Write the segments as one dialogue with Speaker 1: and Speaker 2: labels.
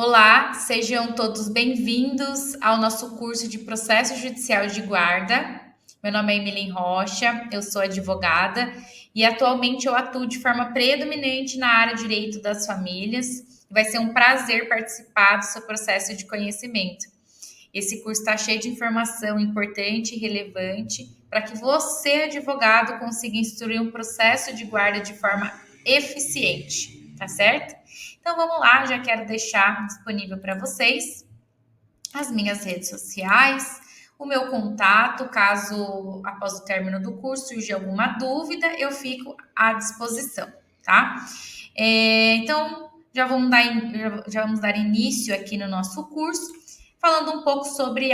Speaker 1: Olá, sejam todos bem-vindos ao nosso curso de Processo Judicial de Guarda. Meu nome é Emily Rocha, eu sou advogada e atualmente eu atuo de forma predominante na área de direito das famílias. Vai ser um prazer participar do seu processo de conhecimento. Esse curso está cheio de informação importante e relevante para que você, advogado, consiga instruir um processo de guarda de forma eficiente, tá certo? Então vamos lá, já quero deixar disponível para vocês as minhas redes sociais, o meu contato, caso após o término do curso surgir alguma dúvida, eu fico à disposição, tá? Então, já vamos dar início aqui no nosso curso, falando um pouco sobre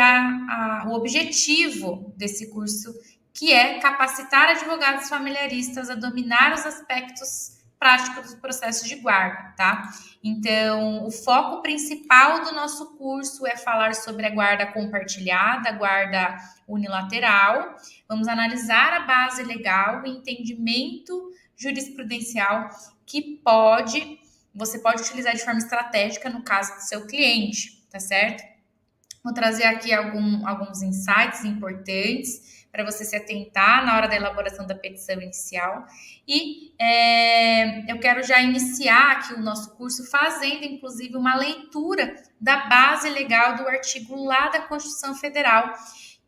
Speaker 1: o objetivo desse curso, que é capacitar advogados familiaristas a dominar os aspectos práticos do processo de guarda, tá? Então, o foco principal do nosso curso é falar sobre a guarda compartilhada, a guarda unilateral. Vamos analisar a base legal e entendimento jurisprudencial que você pode utilizar de forma estratégica no caso do seu cliente, tá certo? Vou trazer aqui alguns insights importantes para você se atentar na hora da elaboração da petição inicial. E eu quero já iniciar aqui o nosso curso fazendo, inclusive, uma leitura da base legal do artigo lá da Constituição Federal,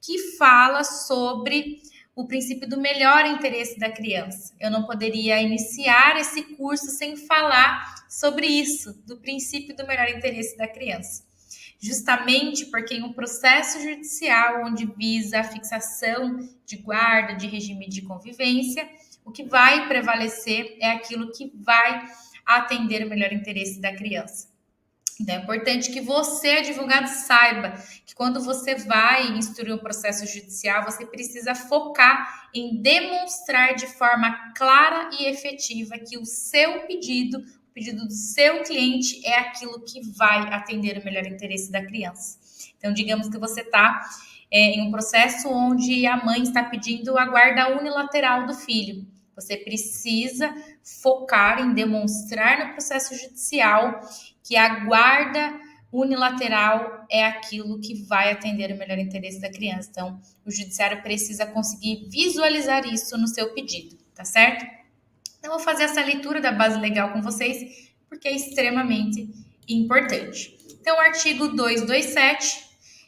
Speaker 1: que fala sobre o princípio do melhor interesse da criança. Eu não poderia iniciar esse curso sem falar sobre isso, do princípio do melhor interesse da criança. Justamente porque em um processo judicial onde visa a fixação de guarda, de regime de convivência, o que vai prevalecer é aquilo que vai atender o melhor interesse da criança. Então, é importante que você, advogado, saiba que quando você vai instruir um processo judicial, você precisa focar em demonstrar de forma clara e efetiva que o seu pedido, o pedido do seu cliente, é aquilo que vai atender o melhor interesse da criança. Então, digamos que você está em um processo onde a mãe está pedindo a guarda unilateral do filho. Você precisa focar em demonstrar no processo judicial que a guarda unilateral é aquilo que vai atender o melhor interesse da criança. Então, o judiciário precisa conseguir visualizar isso no seu pedido, tá certo? Então, eu vou fazer essa leitura da base legal com vocês, porque é extremamente importante. Então, o artigo 227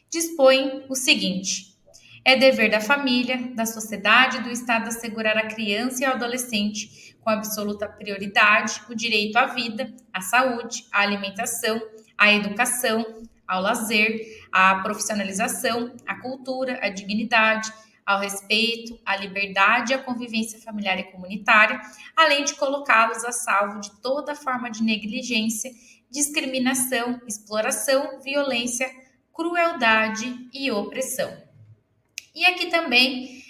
Speaker 1: dispõe o seguinte: é dever da família, da sociedade e do Estado assegurar à criança e ao adolescente, com absoluta prioridade, o direito à vida, à saúde, à alimentação, à educação, ao lazer, à profissionalização, à cultura, à dignidade, ao respeito, à liberdade e à convivência familiar e comunitária, além de colocá-los a salvo de toda forma de negligência, discriminação, exploração, violência, crueldade e opressão. E aqui também,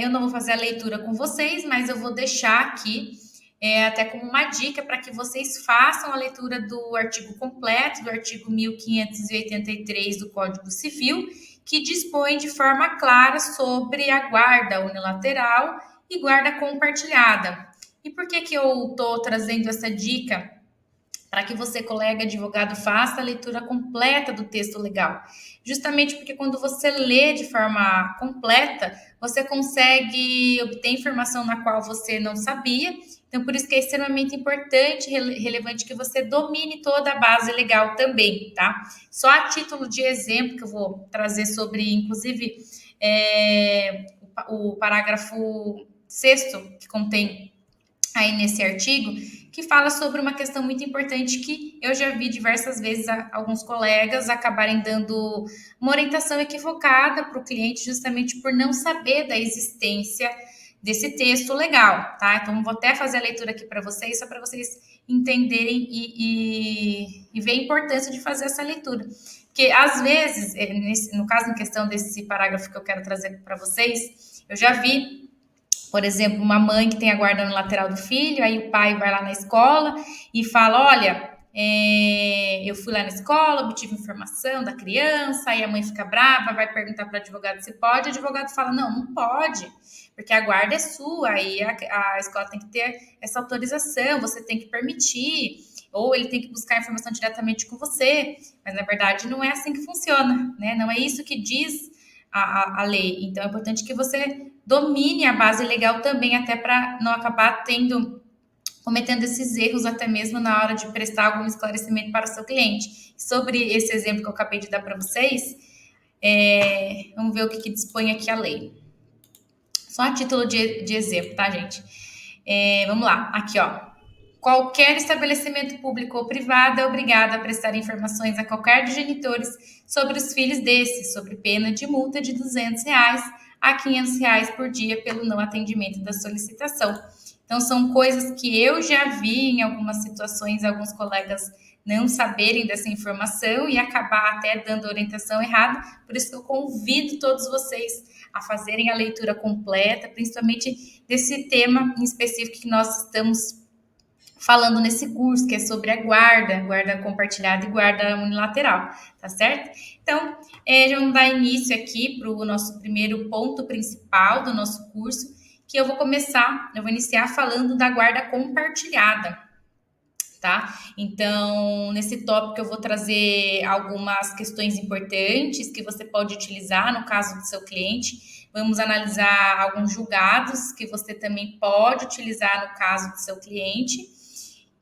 Speaker 1: eu não vou fazer a leitura com vocês, mas eu vou deixar aqui até como uma dica para que vocês façam a leitura do artigo completo, do artigo 1583 do Código Civil, que dispõe de forma clara sobre a guarda unilateral e guarda compartilhada. E por que eu estou trazendo essa dica? Para que você, colega advogado, faça a leitura completa do texto legal. Justamente porque quando você lê de forma completa, você consegue obter informação na qual você não sabia. Então, por isso que é extremamente importante e relevante que você domine toda a base legal também, tá? Só a título de exemplo, que eu vou trazer sobre, inclusive, o parágrafo 6º, que contém aí nesse artigo, que fala sobre uma questão muito importante que eu já vi diversas vezes alguns colegas acabarem dando uma orientação equivocada para o cliente justamente por não saber da existência desse texto legal, tá? Então, vou até fazer a leitura aqui para vocês, só para vocês entenderem e ver a importância de fazer essa leitura. Porque, às vezes, no caso, em questão desse parágrafo que eu quero trazer para vocês, eu já vi, por exemplo, uma mãe que tem a guarda unilateral do filho, aí o pai vai lá na escola e fala, olha, eu fui lá na escola, obtive informação da criança, aí a mãe fica brava, vai perguntar para o advogado se pode, o advogado fala, não pode, porque a guarda é sua e a escola tem que ter essa autorização, você tem que permitir, ou ele tem que buscar a informação diretamente com você, mas na verdade não é assim que funciona, né? Não é isso que diz a lei. Então é importante que você domine a base legal também, até para não acabar cometendo esses erros até mesmo na hora de prestar algum esclarecimento para o seu cliente. Sobre esse exemplo que eu acabei de dar para vocês, vamos ver o que dispõe aqui a lei. Só a título de exemplo, tá, gente? Vamos lá, aqui, ó. Qualquer estabelecimento público ou privado é obrigado a prestar informações a qualquer dos genitores sobre os filhos desses, sob pena de multa de R$ 200 a R$ 500 por dia pelo não atendimento da solicitação. Então, são coisas que eu já vi em algumas situações, alguns colegas não saberem dessa informação e acabar até dando orientação errada. Por isso que eu convido todos vocês a fazerem a leitura completa, principalmente desse tema em específico que nós estamos falando nesse curso, que é sobre a guarda compartilhada e guarda unilateral, tá certo? Então, já vamos dar início aqui para o nosso primeiro ponto principal do nosso curso, que eu vou iniciar falando da guarda compartilhada, tá? Então, nesse tópico eu vou trazer algumas questões importantes que você pode utilizar no caso do seu cliente. Vamos analisar alguns julgados que você também pode utilizar no caso do seu cliente,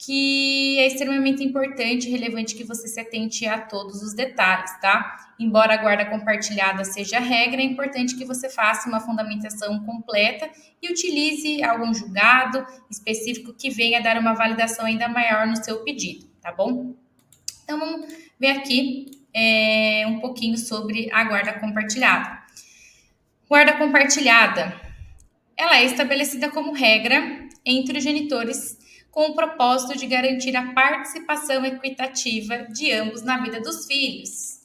Speaker 1: que é extremamente importante e relevante que você se atente a todos os detalhes, tá? Embora a guarda compartilhada seja a regra, é importante que você faça uma fundamentação completa e utilize algum julgado específico que venha dar uma validação ainda maior no seu pedido, tá bom? Então, vamos ver aqui um pouquinho sobre a guarda compartilhada. Guarda compartilhada, ela é estabelecida como regra entre os genitores com o propósito de garantir a participação equitativa de ambos na vida dos filhos.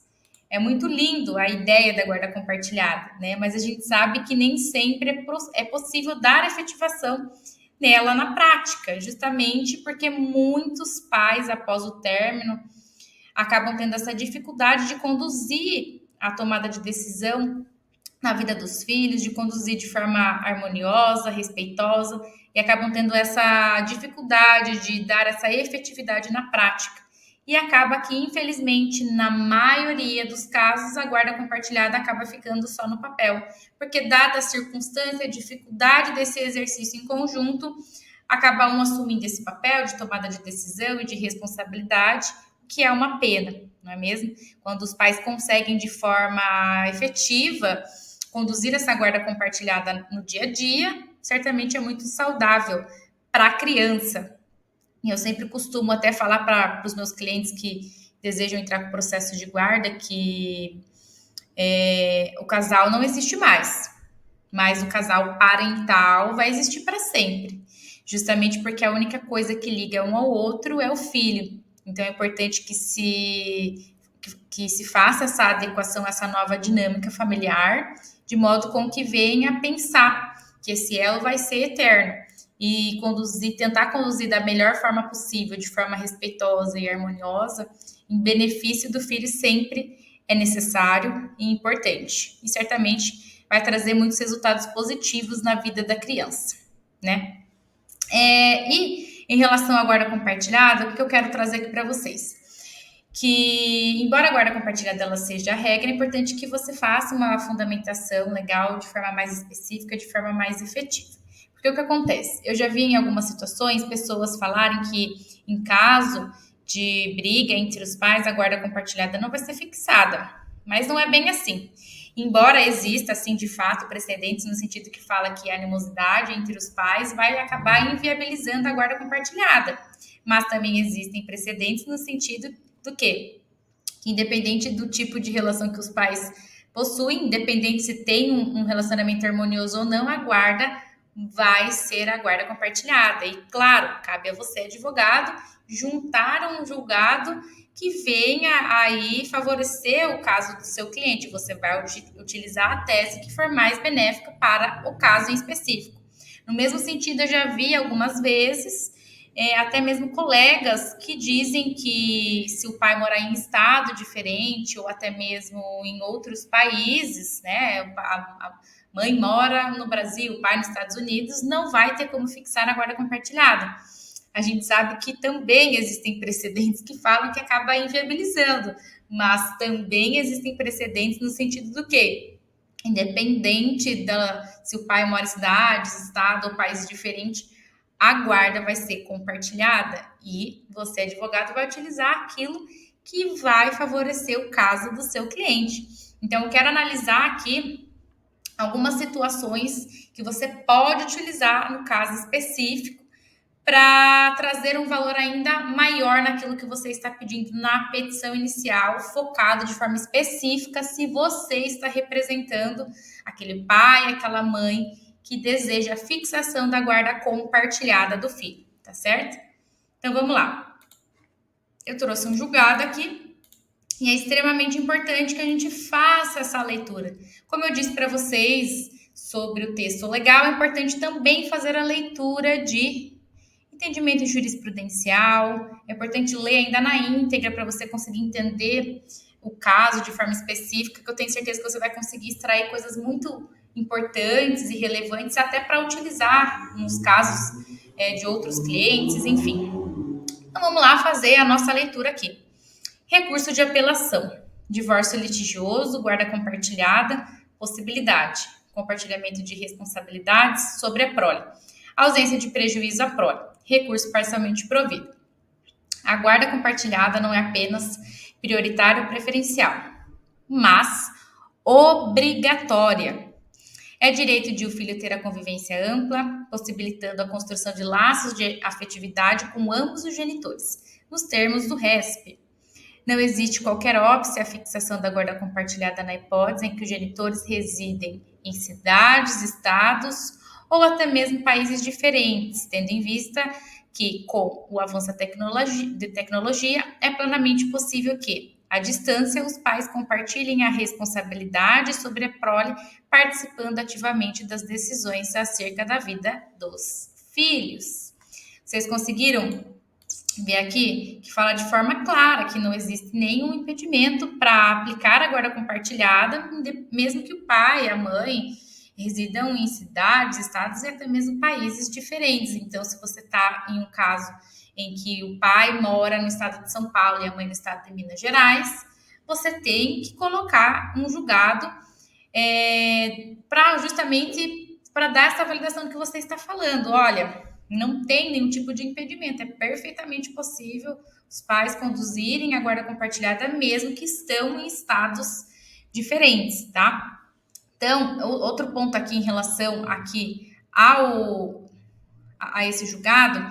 Speaker 1: É muito lindo a ideia da guarda compartilhada, né? Mas a gente sabe que nem sempre é possível dar efetivação nela na prática, justamente porque muitos pais, após o término, acabam tendo essa dificuldade de conduzir a tomada de decisão na vida dos filhos, de conduzir de forma harmoniosa, respeitosa, e acabam tendo essa dificuldade de dar essa efetividade na prática. E acaba que, infelizmente, na maioria dos casos, a guarda compartilhada acaba ficando só no papel, porque, dada a circunstância, a dificuldade desse exercício em conjunto, acaba um assumindo esse papel de tomada de decisão e de responsabilidade, que é uma pena, não é mesmo? Quando os pais conseguem, de forma efetiva, conduzir essa guarda compartilhada no dia a dia, certamente é muito saudável para a criança. E eu sempre costumo até falar para os meus clientes que desejam entrar com o processo de guarda que o casal não existe mais, mas o casal parental vai existir para sempre, justamente porque a única coisa que liga um ao outro é o filho. Então é importante que se faça essa adequação, essa nova dinâmica familiar, de modo com que venha a pensar que esse elo vai ser eterno e tentar conduzir da melhor forma possível, de forma respeitosa e harmoniosa, em benefício do filho sempre é necessário e importante. E certamente vai trazer muitos resultados positivos na vida da criança, né? E em relação à guarda compartilhada, o que eu quero trazer aqui para vocês? Que, embora a guarda compartilhada ela seja a regra, é importante que você faça uma fundamentação legal de forma mais específica, de forma mais efetiva. Porque o que acontece? Eu já vi em algumas situações pessoas falarem que, em caso de briga entre os pais, a guarda compartilhada não vai ser fixada. Mas não é bem assim. Embora exista, assim, de fato, precedentes no sentido que fala que a animosidade entre os pais vai acabar inviabilizando a guarda compartilhada. Mas também existem precedentes no sentido do quê? Que independente do tipo de relação que os pais possuem, independente se tem um relacionamento harmonioso ou não, a guarda vai ser a guarda compartilhada. E, claro, cabe a você, advogado, juntar um julgado que venha aí favorecer o caso do seu cliente. Você vai utilizar a tese que for mais benéfica para o caso em específico. No mesmo sentido, eu já vi algumas vezes até mesmo colegas que dizem que se o pai morar em estado diferente ou até mesmo em outros países, né, mãe mora no Brasil, pai nos Estados Unidos, não vai ter como fixar na guarda compartilhada. A gente sabe que também existem precedentes que falam que acaba inviabilizando, mas também existem precedentes no sentido do quê? Independente se o pai mora em cidades, estado ou país diferente, a guarda vai ser compartilhada e você, advogado, vai utilizar aquilo que vai favorecer o caso do seu cliente. Então, eu quero analisar aqui algumas situações que você pode utilizar no caso específico para trazer um valor ainda maior naquilo que você está pedindo na petição inicial, focado de forma específica se você está representando aquele pai, aquela mãe que deseja a fixação da guarda compartilhada do filho, tá certo? Então vamos lá. Eu trouxe um julgado aqui e é extremamente importante que a gente faça essa leitura. Como eu disse para vocês sobre o texto legal, é importante também fazer a leitura de entendimento jurisprudencial. É importante ler ainda na íntegra para você conseguir entender o caso de forma específica, que eu tenho certeza que você vai conseguir extrair coisas muito importantes e relevantes até para utilizar nos casos de outros clientes, enfim. Então vamos lá fazer a nossa leitura aqui. Recurso de apelação, divórcio litigioso, guarda compartilhada, possibilidade, compartilhamento de responsabilidades sobre a prole, ausência de prejuízo à prole, recurso parcialmente provido. A guarda compartilhada não é apenas prioritária ou preferencial, mas obrigatória. É direito de o filho ter a convivência ampla, possibilitando a construção de laços de afetividade com ambos os genitores, nos termos do RESP. Não existe qualquer óbice à fixação da guarda compartilhada na hipótese em que os genitores residem em cidades, estados ou até mesmo países diferentes, tendo em vista que, com o avanço da tecnologia, é plenamente possível que, à distância, os pais compartilhem a responsabilidade sobre a prole, participando ativamente das decisões acerca da vida dos filhos. Vocês conseguiram ver aqui que fala de forma clara que não existe nenhum impedimento para aplicar a guarda compartilhada, mesmo que o pai e a mãe residam em cidades, estados e até mesmo países diferentes. Então, se você está em um caso em que o pai mora no estado de São Paulo e a mãe no estado de Minas Gerais, você tem que colocar um julgado para justamente para dar essa validação do que você está falando. Olha, não tem nenhum tipo de impedimento, é perfeitamente possível os pais conduzirem a guarda compartilhada mesmo que estão em estados diferentes, tá? Então, outro ponto aqui em relação aqui a esse julgado,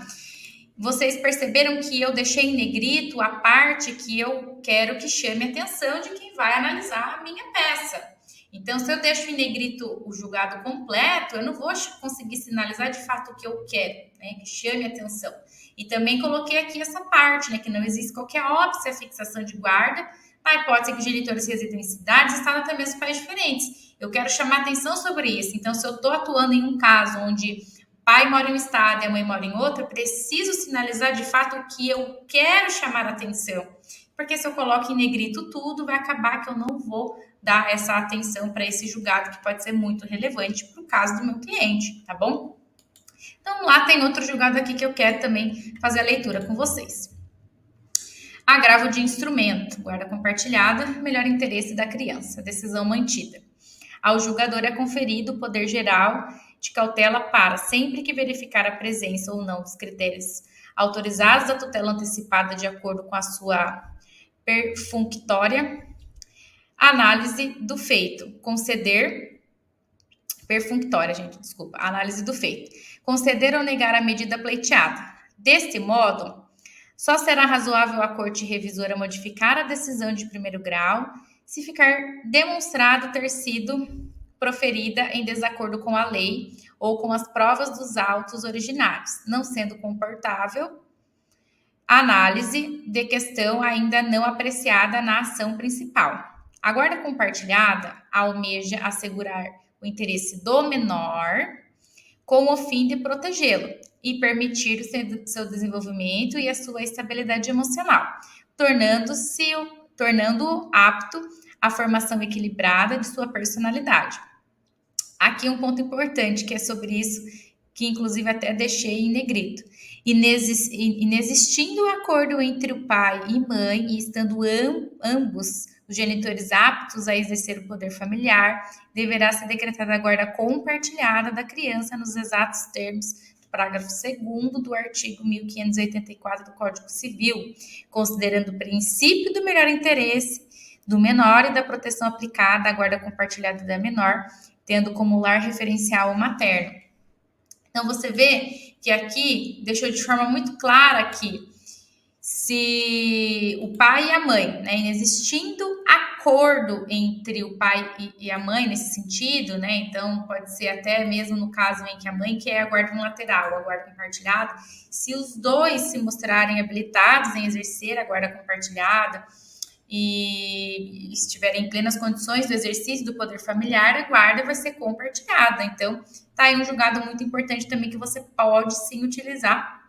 Speaker 1: vocês perceberam que eu deixei em negrito a parte que eu quero que chame a atenção de quem vai analisar a minha peça. Então, se eu deixo em negrito o julgado completo, eu não vou conseguir sinalizar de fato o que eu quero, né, que chame a atenção. E também coloquei aqui essa parte, né, que não existe qualquer óbice à fixação de guarda, na hipótese que os genitores residam em cidades, estados até mesmo países diferentes. Eu quero chamar atenção sobre isso. Então, se eu estou atuando em um caso onde o pai mora em um estado e a mãe mora em outro, eu preciso sinalizar de fato o que eu quero chamar atenção. Porque se eu coloco em negrito tudo, vai acabar que eu não vou dar essa atenção para esse julgado que pode ser muito relevante para o caso do meu cliente, tá bom? Então, lá tem outro julgado aqui que eu quero também fazer a leitura com vocês. Agravo de instrumento, guarda compartilhada, melhor interesse da criança, decisão mantida. Ao julgador é conferido o poder geral de cautela para, sempre que verificar a presença ou não dos critérios autorizados da tutela antecipada de acordo com a sua perfunctória, análise do feito, análise do feito, conceder ou negar a medida pleiteada. Deste modo, só será razoável a Corte Revisora modificar a decisão de primeiro grau se ficar demonstrado ter sido proferida em desacordo com a lei ou com as provas dos autos originários, não sendo comportável análise de questão ainda não apreciada na ação principal. A guarda compartilhada almeja assegurar o interesse do menor com o fim de protegê-lo e permitir o seu desenvolvimento e a sua estabilidade emocional, tornando-o apto à formação equilibrada de sua personalidade. Aqui um ponto importante que é sobre isso, que inclusive até deixei em negrito. Inexistindo o acordo entre o pai e mãe e estando ambos os genitores aptos a exercer o poder familiar, deverá ser decretada a guarda compartilhada da criança nos exatos termos do parágrafo 2º do artigo 1584 do Código Civil, considerando o princípio do melhor interesse do menor e da proteção aplicada à guarda compartilhada da menor, tendo como lar referencial o materno. Então, você vê que aqui deixou de forma muito clara que se o pai e a mãe, né, inexistindo acordo entre o pai e a mãe nesse sentido, né, então pode ser até mesmo no caso em que a mãe quer a guarda unilateral, a guarda compartilhada, se os dois se mostrarem habilitados em exercer a guarda compartilhada, e estiverem em plenas condições do exercício do poder familiar, a guarda vai ser compartilhada. Então, tá aí um julgado muito importante também que você pode sim utilizar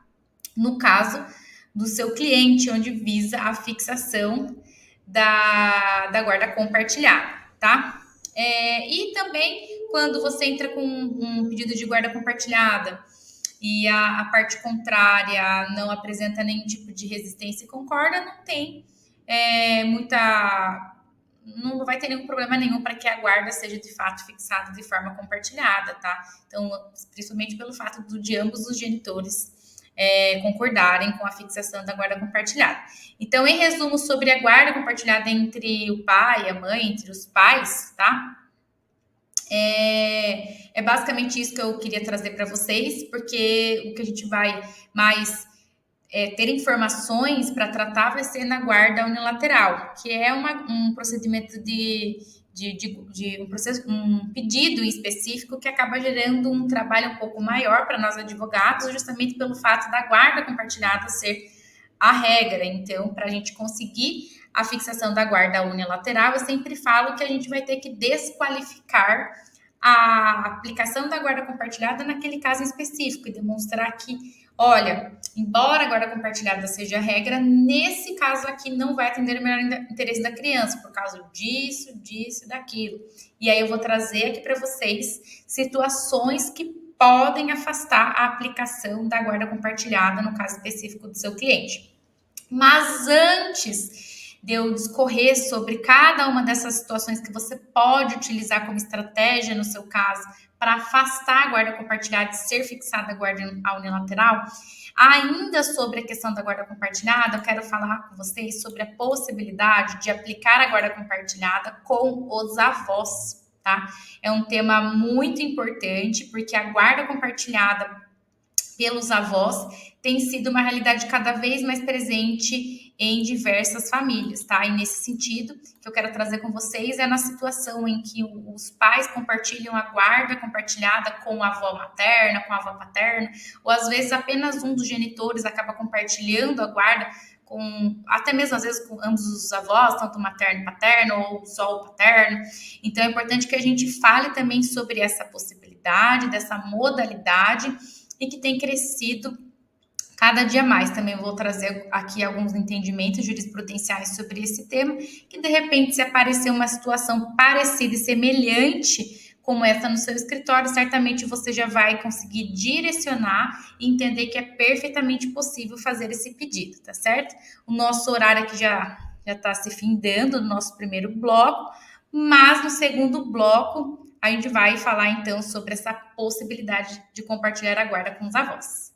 Speaker 1: no caso do seu cliente, onde visa a fixação da guarda compartilhada, tá? E também quando você entra com um pedido de guarda compartilhada e a parte contrária não apresenta nenhum tipo de resistência e concorda, não tem não vai ter nenhum problema nenhum para que a guarda seja de fato fixada de forma compartilhada, tá? Então, principalmente pelo fato de ambos os genitores concordarem com a fixação da guarda compartilhada. Então, em resumo, sobre a guarda compartilhada entre o pai e a mãe, entre os pais, tá? É basicamente isso que eu queria trazer para vocês, porque o que a gente vai mais ter informações para tratar vai ser na guarda unilateral, que é um procedimento um pedido específico que acaba gerando um trabalho um pouco maior para nós advogados, justamente pelo fato da guarda compartilhada ser a regra. Então, para a gente conseguir a fixação da guarda unilateral, eu sempre falo que a gente vai ter que desqualificar a aplicação da guarda compartilhada naquele caso específico e demonstrar que, olha, embora a guarda compartilhada seja a regra, nesse caso aqui não vai atender o melhor interesse da criança, por causa disso, disso e daquilo. E aí eu vou trazer aqui para vocês situações que podem afastar a aplicação da guarda compartilhada no caso específico do seu cliente. Mas antes de eu discorrer sobre cada uma dessas situações que você pode utilizar como estratégia no seu caso para afastar a guarda compartilhada e ser fixada a guarda unilateral, ainda sobre a questão da guarda compartilhada, eu quero falar com vocês sobre a possibilidade de aplicar a guarda compartilhada com os avós, tá? É um tema muito importante, porque a guarda compartilhada pelos avós tem sido uma realidade cada vez mais presente em diversas famílias, tá? E nesse sentido, que eu quero trazer com vocês é na situação em que os pais compartilham a guarda compartilhada com a avó materna, com a avó paterna, ou às vezes apenas um dos genitores acaba compartilhando a guarda até mesmo às vezes com ambos os avós, tanto materno e paterno, ou só o paterno. Então é importante que a gente fale também sobre essa possibilidade, dessa modalidade, e que tem crescido cada dia mais. Também vou trazer aqui alguns entendimentos jurisprudenciais sobre esse tema, que de repente, se aparecer uma situação parecida e semelhante como essa no seu escritório, certamente você já vai conseguir direcionar e entender que é perfeitamente possível fazer esse pedido, tá certo? O nosso horário aqui já está se findando no nosso primeiro bloco, mas no segundo bloco a gente vai falar então sobre essa possibilidade de compartilhar a guarda com os avós.